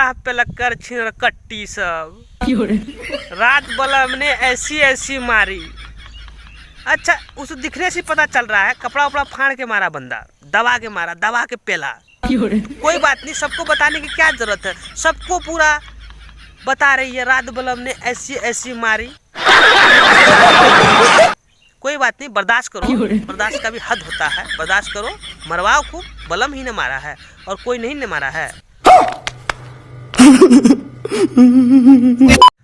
वाह पेलक्कर छिरकट्टी सब, रात बलम ने ऐसी ऐसी मारी। अच्छा, उसे दिखने से पता चल रहा है कपड़ा उपड़ा फाड़ के मारा बंदा, दबा के मारा, दबा के पेला। कोई बात नहीं, सबको बताने की क्या जरूरत है, सबको पूरा बता रही है रात बलम ने ऐसी ऐसी मारी। कोई बात नहीं, बर्दाश्त करो, बर्दाश्त का भी हद होता है, बर्दाश्त करो, मरवाओ खूब, बलम ही ने मारा है और कोई नहीं ने मारा है।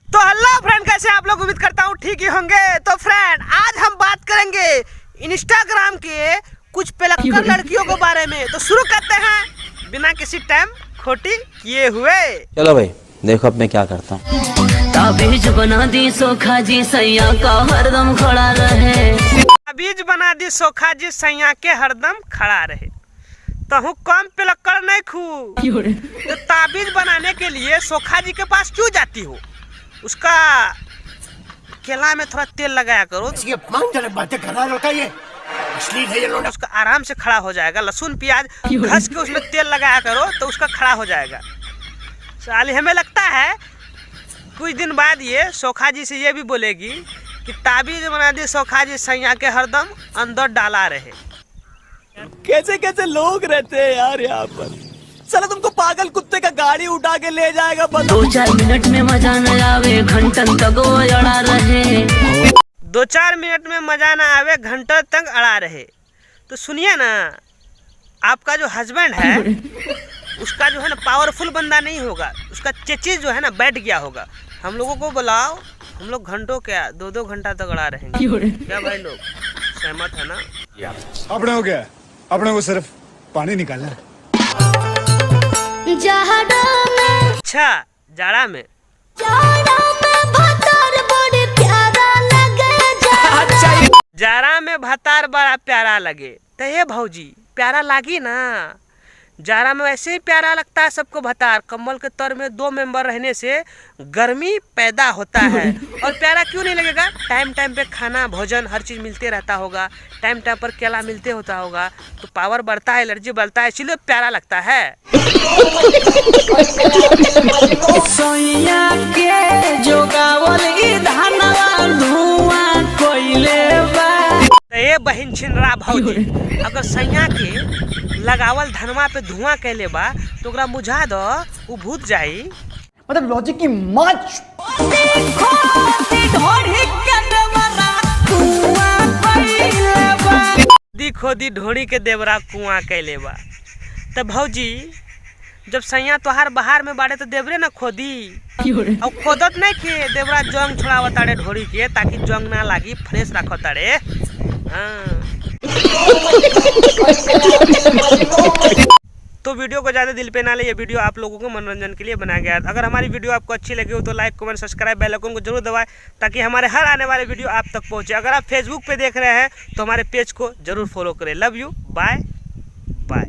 तो हेलो फ्रेंड, कैसे आप लोग, उम्मीद करता हूँ ठीक ही होंगे। तो फ्रेंड, आज हम बात करेंगे इंस्टाग्राम के कुछ पेलक्कर लड़कियों के बारे में। तो शुरू करते हैं बिना किसी टाइम खोटी किए हुए। चलो भाई, देखो अब मैं क्या करता हूँ। ताबीज बना दी सोखा जी सैया का हरदम खड़ा रहे। ताबीज बना दी सोखा जी सैया के हरदम खड़ा रहे। तहु कम पेलक्कर नहीं खू। तो ताबीज बनाने के लिए सोखा जी के पास क्यों जाती हो? उसका केला में थोड़ा तेल लगाया करो, बातें कर रहा है ये असली है ये लोग। उसका आराम से खड़ा हो जाएगा। लहसुन प्याज घस के उसमें तेल लगाया करो तो उसका खड़ा हो जाएगा। साली हमें लगता है कुछ दिन बाद ये सोखा जी से ये भी बोलेगी कि ताबीज बना दी सोखा जी सैया के हरदम अंदर डाला रहे। कैसे कैसे लोग रहते हैं यार यहाँ पर। चलो तुमको पागल कुत्ते का गाड़ी उठा के ले जाएगा। 2-4 मिनट में मजा न आवे घंटन तक वो अड़ा रहे। 2-4 मिनट में मजा ना आवे घंटों तक अड़ा रहे। तो सुनिए ना, आपका जो हस्बैंड है उसका जो है ना पावरफुल बंदा नहीं होगा, उसका चेचिस जो है ना बैठ गया होगा। हम लोगों को बुलाओ, हम लोग घंटों क्या 2-2 घंटा तक अड़ा रहेंगे। क्या भाई लोग सहमत है ना? अपने हो गया, अपने को सिर्फ पानी निकालना है। अच्छा, जाड़ा में जाड़ा में भतार बड़ा प्यारा लगे। तो ये भौजी प्यारा लागी ना, जाड़ा में वैसे ही प्यारा लगता है सबको भतार। कम्बल के तर में 2 मेंबर रहने से गर्मी पैदा होता है। और प्यारा क्यों नहीं लगेगा? टाइम टाइम पे खाना भोजन हर चीज मिलते रहता होगा, टाइम टाइम पर केला मिलते होता होगा, तो पावर बढ़ता है, एनर्जी बढ़ता है, इसीलिए प्यारा लगता है। ये बहिन छिनरा भौजी, अगर सैया के लगावल धनवा पे धुआं कैले बा तो ओकरा बुझा दो, वो भूत जाई। मतलब लॉजिक की माच। खोदी ढोड़ी के देवरा कुआं कैले बा। तो भौजी, जब सैया तोहार बाहर में बाड़े तो देवरे ना खोदी, और खोदत नहीं के देवरा जंग छोड़ावा ताड़े ढोड़ी के, ताकि जंग ना लागी, फ्रेश रखो ताड़े। तो वीडियो को ज़्यादा दिल पे ना ले, ये वीडियो आप लोगों को मनोरंजन के लिए बनाया गया है। अगर हमारी वीडियो आपको अच्छी लगी हो तो like comment subscribe bell icon को जरूर दबाएं, ताकि हमारे हर आने वाले वीडियो आप तक पहुंचे। अगर आप फेसबुक पे देख रहे हैं तो हमारे पेज को जरूर फॉलो करें। Love you, bye.